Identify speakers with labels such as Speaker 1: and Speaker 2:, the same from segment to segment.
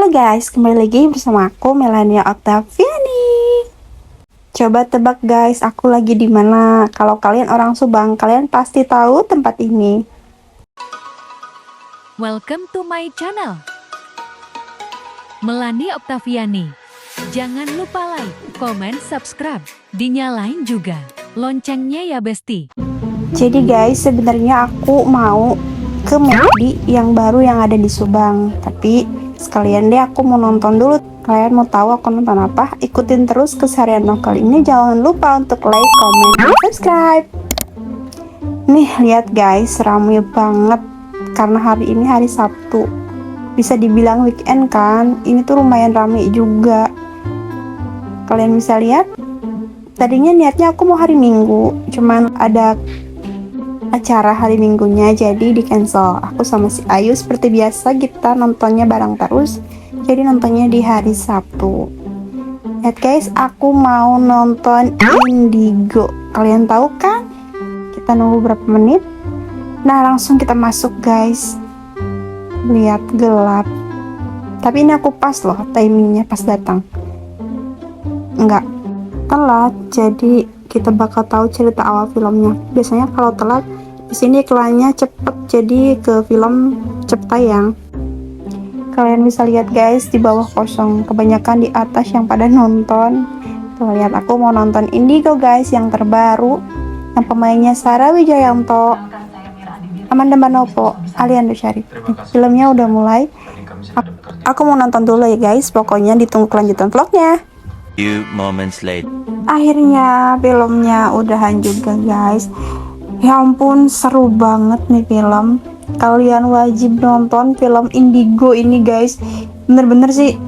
Speaker 1: Halo guys, kembali lagi bersama aku Melania Oktaviani. Coba tebak guys, aku lagi di mana? Kalau kalian orang Subang, kalian pasti tahu tempat ini.
Speaker 2: Welcome to my channel, Melani Oktaviani. Jangan lupa like, comment, subscribe, dinyalain juga loncengnya ya besti.
Speaker 1: Jadi guys, sebenarnya aku mau ke McD yang baru yang ada di Subang. Tapi sekalian deh aku mau nonton dulu. Kalian mau tahu aku nonton apa? Ikutin terus keseharian lokal ini. Jangan lupa untuk like, comment, dan subscribe. Nih lihat guys, ramai banget karena hari ini hari Sabtu. Bisa dibilang weekend kan? Ini tuh lumayan ramai juga. Kalian bisa lihat. Tadinya niatnya aku mau hari Minggu, cuman ada acara hari Minggunya jadi di cancel. Aku sama si Ayu seperti biasa kita nontonnya bareng terus, jadi nontonnya di hari Sabtu. Lihat guys, aku mau nonton Indigo. Kalian tahu kan? Kita nunggu berapa menit. Nah langsung kita masuk guys. Lihat gelap, tapi ini aku pas loh timingnya pas datang, enggak telat, jadi kita bakal tahu cerita awal filmnya. Biasanya kalau telat di sini iklannya cepet, jadi ke film cepet tayang. Kalian bisa lihat guys, di bawah kosong, kebanyakan di atas yang pada nonton. Tuh lihat, aku mau nonton Indigo guys yang terbaru, yang pemainnya Sarah Wijayanto, Amanda Manopo, Aliando Syarif. Filmnya udah mulai. Aku mau nonton dulu ya guys, pokoknya ditunggu kelanjutan vlognya.
Speaker 3: Few moments later.
Speaker 1: Akhirnya filmnya udahan juga guys. Ya ampun, seru banget nih film. Kalian wajib nonton film Indigo ini guys. Bener-bener sih,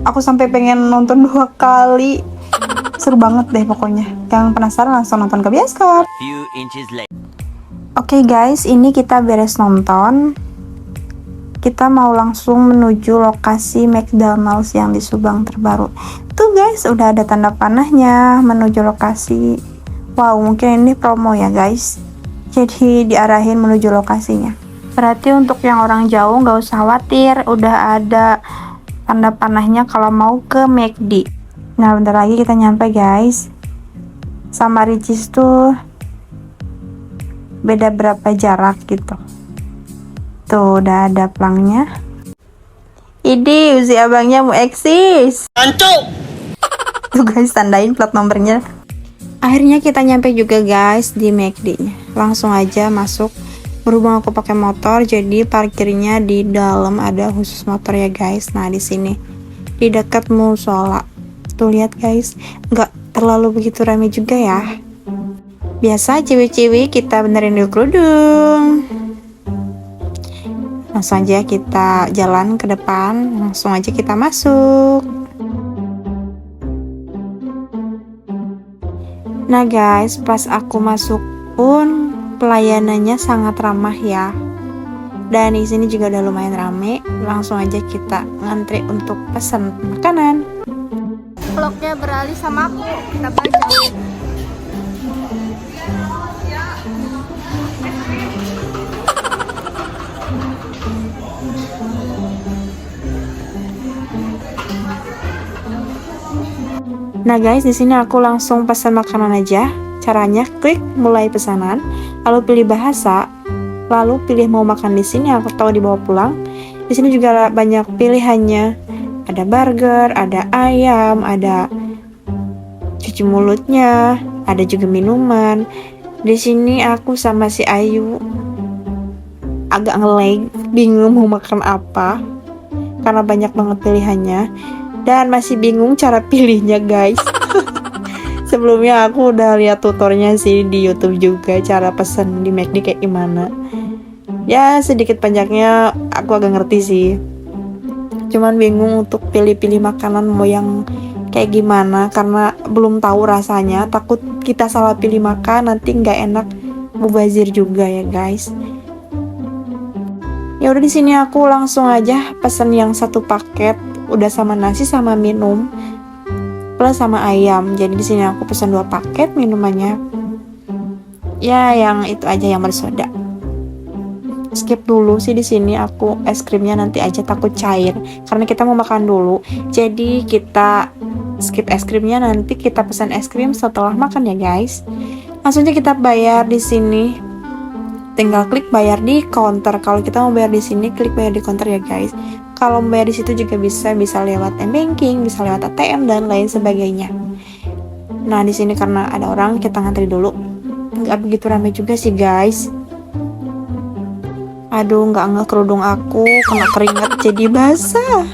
Speaker 1: aku sampai pengen nonton 2 kali. Seru banget deh pokoknya. Yang penasaran langsung nonton ke bioskop.
Speaker 3: Few inches later.
Speaker 1: Oke guys, ini kita beres nonton. Kita mau langsung menuju lokasi McDonald's yang di Subang terbaru. Tuh guys, udah ada tanda panahnya menuju lokasi. Wow, mungkin ini promo ya guys. Jadi diarahin menuju lokasinya. Berarti untuk yang orang jauh nggak usah khawatir, udah ada tanda panahnya kalau mau ke McD. Nah, bentar lagi kita nyampe guys. Sama Ricis tuh beda berapa jarak gitu. Tuh udah ada pelangnya. Idi, usi abangnya mau eksis. Ancuk. Tuh guys, tandain plat nomornya. Akhirnya kita nyampe juga guys di McD-nya. Langsung aja masuk. Berhubung aku pakai motor, jadi parkirnya di dalam ada khusus motor ya guys. Nah di sini di dekat musola. Tuh lihat guys, nggak terlalu begitu ramai juga ya. Biasa cewek-cewek kita benerin dulu kerudung. Langsung aja kita jalan ke depan, langsung aja kita masuk. Nah guys, pas aku masuk pun pelayanannya sangat ramah ya. Dan di sini juga udah lumayan rame. Langsung aja kita ngantri untuk pesan makanan. Vlognya beralih sama aku, kita baca. Nah guys, di sini aku langsung pesan makanan aja. Caranya klik mulai pesanan, lalu pilih bahasa, lalu pilih mau makan di sini atau dibawa pulang. Di sini juga banyak pilihannya. Ada burger, ada ayam, ada cuci mulutnya, ada juga minuman. Di sini aku sama si Ayu agak ngelag, bingung mau makan apa karena banyak banget pilihannya. Dan masih bingung cara pilihnya guys. Sebelumnya aku udah lihat tutornya sih di YouTube juga, cara pesen di McD kayak gimana. Ya sedikit banyaknya aku agak ngerti sih. Cuman bingung untuk pilih-pilih makanan mau yang kayak gimana karena belum tahu rasanya. Takut kita salah pilih makan nanti nggak enak, mubazir juga ya guys. Ya udah di sini aku langsung aja pesen yang satu paket. Udah sama nasi sama minum plus sama ayam. Jadi di sini aku pesan 2 paket minumannya. Ya yang itu aja yang bersoda. skip dulu sih di sini, aku es krimnya nanti aja takut cair karena kita mau makan dulu. Jadi kita skip es krimnya, nanti kita pesan es krim setelah makan ya guys. Langsung aja kita bayar di sini. Tinggal klik bayar di counter. Kalau kita mau bayar di sini, klik bayar di counter ya guys. Kalau mau bayar di situ juga bisa lewat m-banking, bisa lewat ATM dan lain sebagainya. Nah, di sini karena ada orang, kita ngantri dulu. Nggak begitu ramai juga sih guys. Aduh, nggak kerudung aku, kena keringat jadi basah.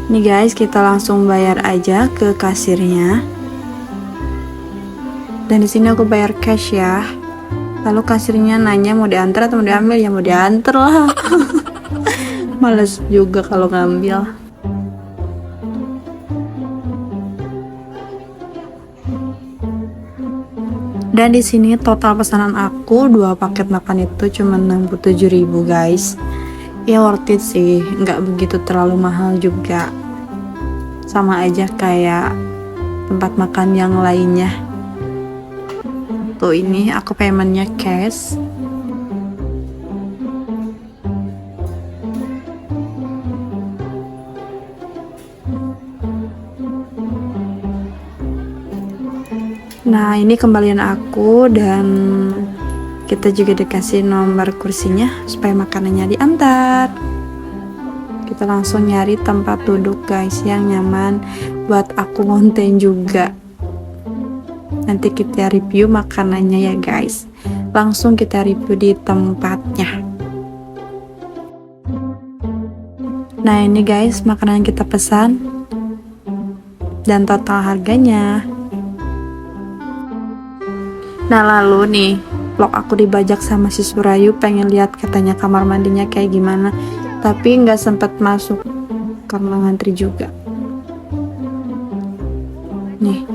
Speaker 1: Nih guys, kita langsung bayar aja ke kasirnya. Dan di sini aku bayar cash ya. Lalu kasirnya nanya mau diantar atau mau diambil, ya mau diantar lah. Males juga kalau ngambil. Dan di sini total pesanan aku 2 paket makan itu cuma 67.000 guys. Ya worth it sih, nggak begitu terlalu mahal juga. Sama aja kayak tempat makan yang lainnya. Tuh ini aku paymentnya cash. Nah ini kembalian aku, dan kita juga dikasih nomor kursinya supaya makanannya diantar. Kita langsung nyari tempat duduk guys yang nyaman buat aku ngonten juga. Nanti kita review makanannya ya guys. Langsung kita review di tempatnya. Nah ini guys makanan kita pesan dan total harganya. Nah lalu nih vlog aku dibajak sama si Surayu, pengen lihat katanya kamar mandinya kayak gimana, tapi nggak sempet masuk karena ngantri juga. Nih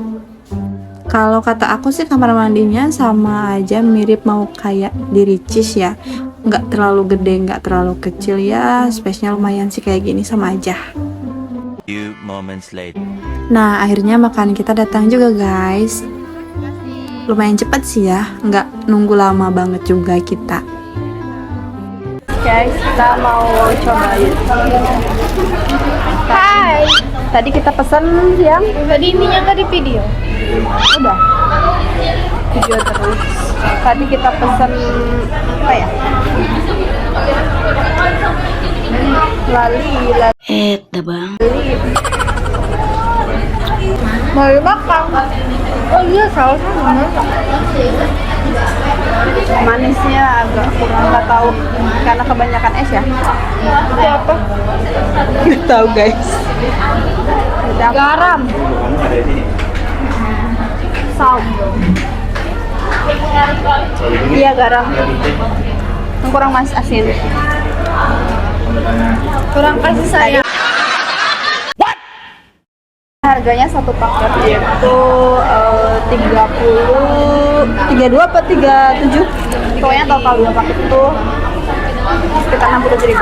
Speaker 1: kalau kata aku sih kamar mandinya sama aja, mirip mau kayak di Ricis ya, nggak terlalu gede nggak terlalu kecil ya, space-nya lumayan sih kayak gini, sama aja.
Speaker 3: Few moments later.
Speaker 1: Nah akhirnya makan kita datang juga guys. Lumayan cepat sih ya, nggak nunggu lama banget juga kita. Guys, kita mau cobain. Hai. Tadi kita pesan yang
Speaker 4: Tadi ininya nggak di video.
Speaker 1: udah video terus. Tadi kita pesan apa ya? Lali.
Speaker 4: Bang.
Speaker 1: Mau makan.
Speaker 4: Oh iya, sausnya mana?
Speaker 1: Manisnya agak kurang, nggak tahu karena kebanyakan es ya.
Speaker 4: Itu apa?
Speaker 1: Nggak tahu guys.
Speaker 4: Garam.
Speaker 1: Salt. Iya garam. Yang kurang asin.
Speaker 4: Kurang kasih sayang.
Speaker 1: Harganya satu paket itu 32 apa 37. Pokoknya total 2 paket itu sekitar 67.000.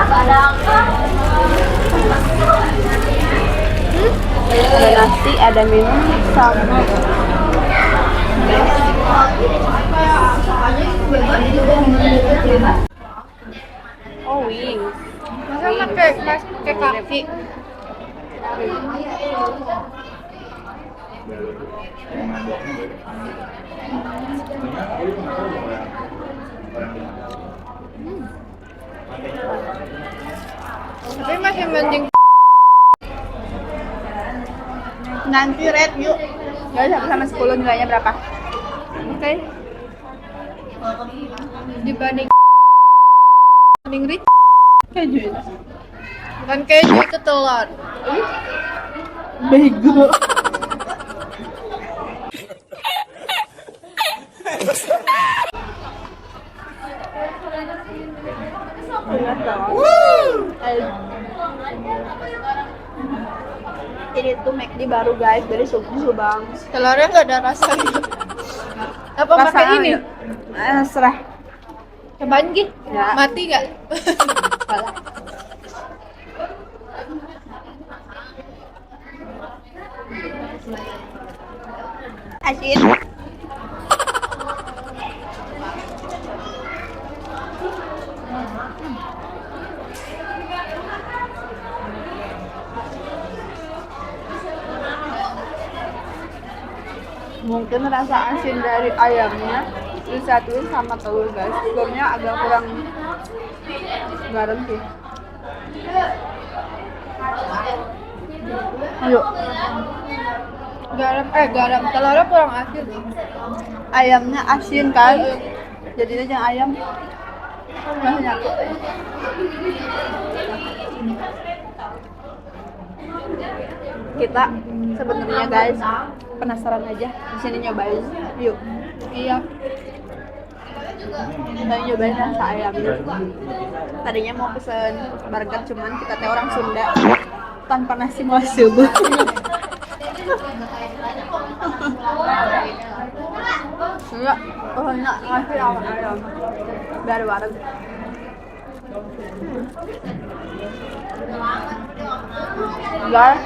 Speaker 1: Ada nasi, ada minum, sama oh wings.
Speaker 4: Masa pakai kaki? Tapi masih mending.
Speaker 1: Nanti rate yuk. Guys, 1 sama 10 nilainya berapa?
Speaker 4: Oke. Dibanding rich
Speaker 1: Keju.
Speaker 4: bukan keju, itu telur.
Speaker 1: Bego. Ini tuh McD baru guys, dari Subang.
Speaker 4: Telurnya nggak ada rasanya. Apa pakai ini?
Speaker 1: Serah.
Speaker 4: Cobain Gi.
Speaker 1: Ya.
Speaker 4: Mati nggak?
Speaker 1: Asin.
Speaker 4: Mungkin rasa asin dari ayamnya disatuin sama telur guys. Telurnya agak kurang garam sih. Ayo. Garam telurnya kurang asin. Ayamnya asin kan. Jadinya jangan ayam. Banyak. Kita sebenarnya guys penasaran aja di sini nyobain. Yuk. Iya. Kita nyobain rasa ayamnya. Tadinya mau pesen burger cuman kita teh orang Sunda tanpa nasi mau subuh. Enggak, enak ngasih ayam. Dari warung. Guys,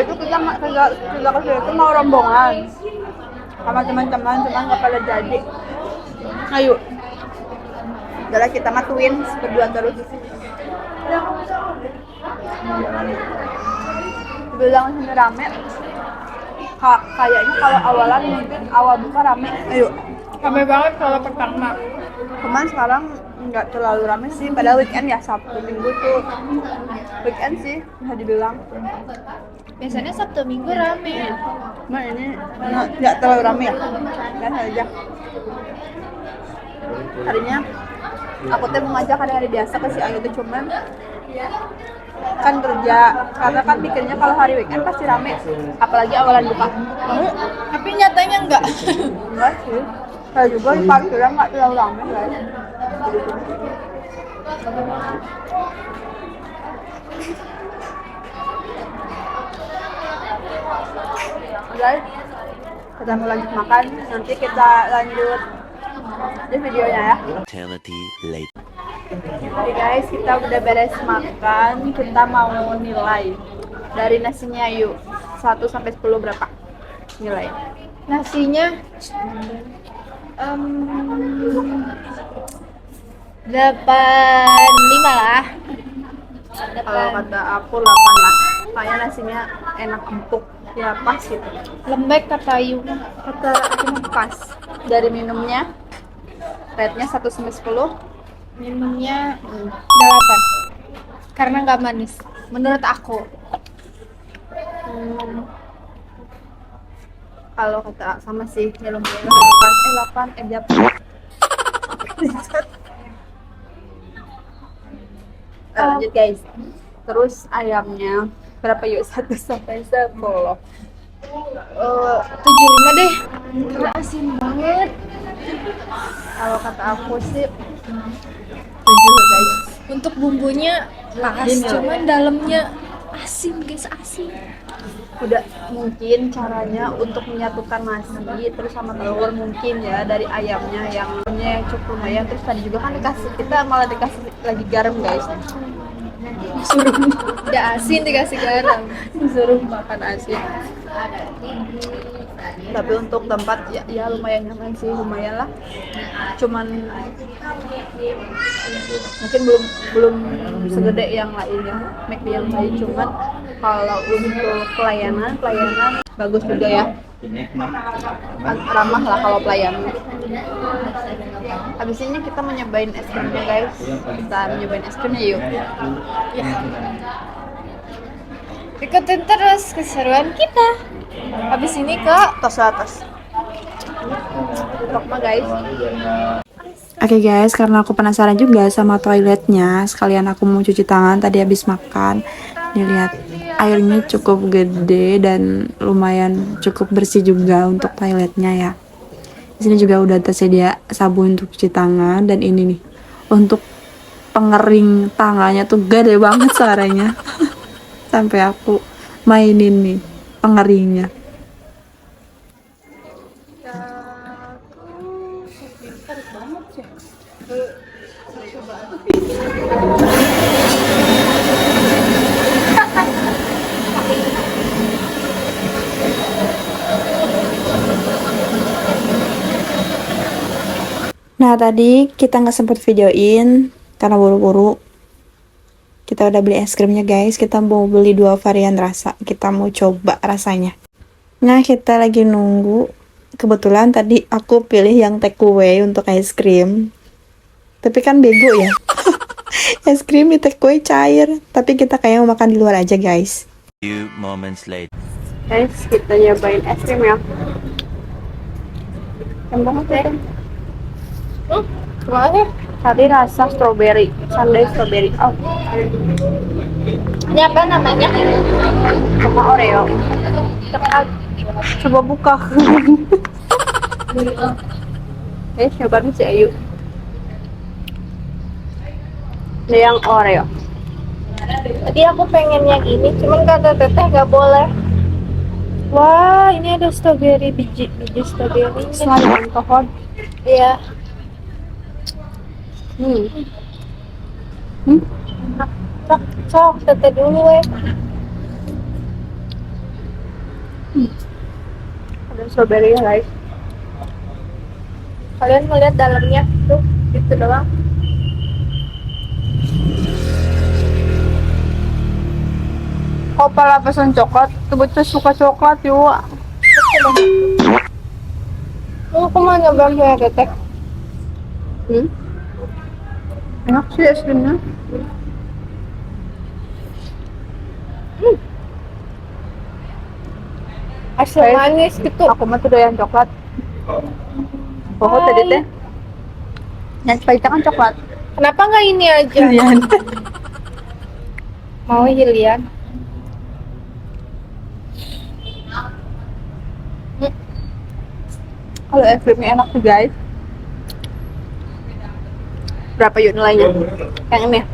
Speaker 4: itu kita ke itu mau rombongan sama teman-teman cuman nggak pada jadi. Ayo, udah kita mah twins berdua terus. Bilang sini rame. Kayaknya kalau awalan mungkin awal buka rame. Ayo, rame banget kalau pertama. Cuman sekarang nggak terlalu rame sih, padahal weekend ya, Sabtu Minggu tuh weekend sih bisa dibilang. Biasanya Sabtu Minggu rame. Nah ini nggak terlalu rame ya, biasa aja. Harinya aku tuh mau ngajak hari-hari biasa ke si Ayu tuh cuman kan kerja, karena kan pikirnya kalau hari weekend pasti rame, apalagi awalan buka. Tapi nyatanya enggak sih. Saya juga di parkiran nggak terlalu rame guys. Guys, kita mau lanjut makan, nanti kita lanjut di videonya ya.
Speaker 3: Eternity later.
Speaker 4: Oke guys, kita udah beres makan, kita mau nilai dari nasinya yuk. 1 sampai 10 berapa nilai? Nasinya 85 lah. Kalau kata aku 8 lah. Soalnya nasinya enak empuk, ya pas gitu. Lembek kata Ayu. Kata aku pas. Dari minumnya, rate-nya 1 sampai 10. Minumnya 8. Karena nggak manis. Menurut aku. Kalau kata sama sih, ya lumayan 8 lanjut guys. Terus ayamnya berapa yuk? 1 sampai 10. 75 deh. Karena asin banget. Kalau kata aku sih 7 guys. Untuk bumbunya pas, cuman dalamnya asin guys, asin. Udah mungkin caranya untuk menyatukan nasi terus sama telur mungkin ya dari ayamnya yang cukup lumayan. Terus tadi juga kan kita malah dikasih lagi garam guys. Disuruh tidak asin dikasih garam, disuruh makan asin. Tapi untuk tempat ya lumayan nyaman sih, lumayan lah. Cuman mungkin belum segede yang lainnya, McD yang lain. Cuman kalau untuk pelayanan bagus juga ya, ramah lah kalau pelayanan. Habis ini kita mau nyobain es krimnya guys. Kita nyobain es krimnya yuk. Ya. Ikutin terus keseruan kita. Habis ini ke tos atas. Rokma guys.
Speaker 1: Oke guys, karena aku penasaran juga sama toiletnya, sekalian aku mau cuci tangan tadi habis makan. Nih lihat, airnya cukup gede dan lumayan cukup bersih juga untuk toiletnya ya. Di sini juga udah tersedia sabun untuk cuci tangan, dan ini nih untuk pengering tangannya tuh gede banget suaranya. Sampai aku mainin nih pengeringnya. Nah tadi kita nggak sempet videoin karena buru-buru. Kita udah beli es krimnya guys. Kita mau beli 2 varian rasa. Kita mau coba rasanya. Nah, kita lagi nunggu. Kebetulan tadi aku pilih yang take away untuk es krim. Tapi kan bego ya. Es krim di take away cair. Tapi kita kayak mau makan di luar aja guys.
Speaker 3: Few moments later.
Speaker 1: Guys, kita nyobain es krim ya. Enak banget ya.
Speaker 4: Gimana?
Speaker 1: Tadi rasa strawberry, sundae strawberry. Oh,
Speaker 4: Ini apa namanya?
Speaker 1: sama Oreo. Coba buka. Cobain si Ayu. Ini yang Oreo.
Speaker 4: Tadi aku pengen yang ini, cuman kata teteh nggak boleh. Wah, ini ada strawberry, biji strawberry.
Speaker 1: Selain alkohol.
Speaker 4: Iya. Sok, teteh dulu
Speaker 1: Ada strawberry ya guys.
Speaker 4: Kalian ngeliat dalamnya tuh, gitu doang.
Speaker 1: Kok pala pesan coklat? Kebetulan suka coklat yuk.
Speaker 4: Lu kemana bang ya teteh?
Speaker 1: Enak sih es krimnya.
Speaker 4: Asam manis gitu.
Speaker 1: Aku mah tuh doyan coklat. Oh tadi teh. Yang spesial kan coklat.
Speaker 4: Kenapa nggak ini aja?
Speaker 1: Pilihan.
Speaker 4: Mau Hilian?
Speaker 1: Kalau es krimnya enak tuh guys. Berapa yuk nilainya? Yang ini?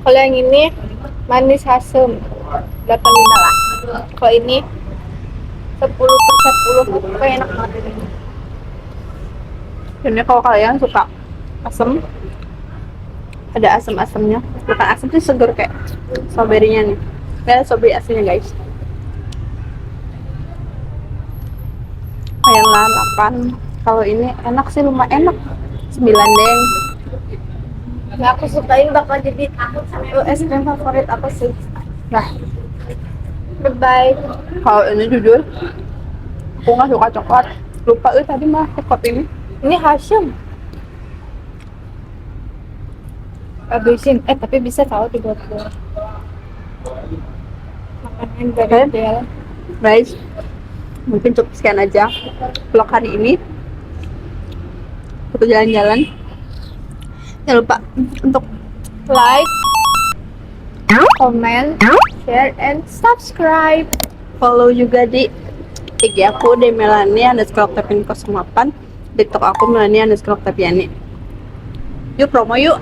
Speaker 4: Kalau yang ini manis asam 85 lah. Kalau ini 10/10, kayak enak banget.
Speaker 1: Ini kalau kalian suka asam, ada asam-asamnya. Bukan asam sih, seger kayak strawberry-nya nih. Ini strawberry aslinya guys. Kayak lah 8. Kalau ini enak sih, lumayan enak. 9 deng.
Speaker 4: Yang aku sukain bakal jadi
Speaker 1: Es krim favorit apa sih? Nah,
Speaker 4: bye.
Speaker 1: kalau ini jujur, aku nggak suka coklat. Lupa tadi mah coklat ini.
Speaker 4: Ini Hashim. Habisin, tapi bisa tahu dibuat makanan dari Del.
Speaker 1: Guys, mungkin cukup sekian aja vlog hari ini. Untuk jalan-jalan. Jangan lupa untuk
Speaker 4: Like, comment, share, and subscribe.
Speaker 1: follow juga di IG aku di Melania_Octaviani08, TikTok aku Melania_Octaviani. Yuk promo yuk.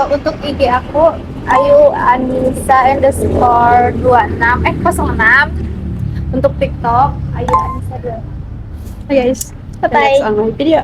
Speaker 4: Untuk IG aku Ayu Anissa_26 06. Untuk TikTok Ayu Anissa 2.
Speaker 1: Guys,
Speaker 4: Bye-bye.
Speaker 1: next on my video.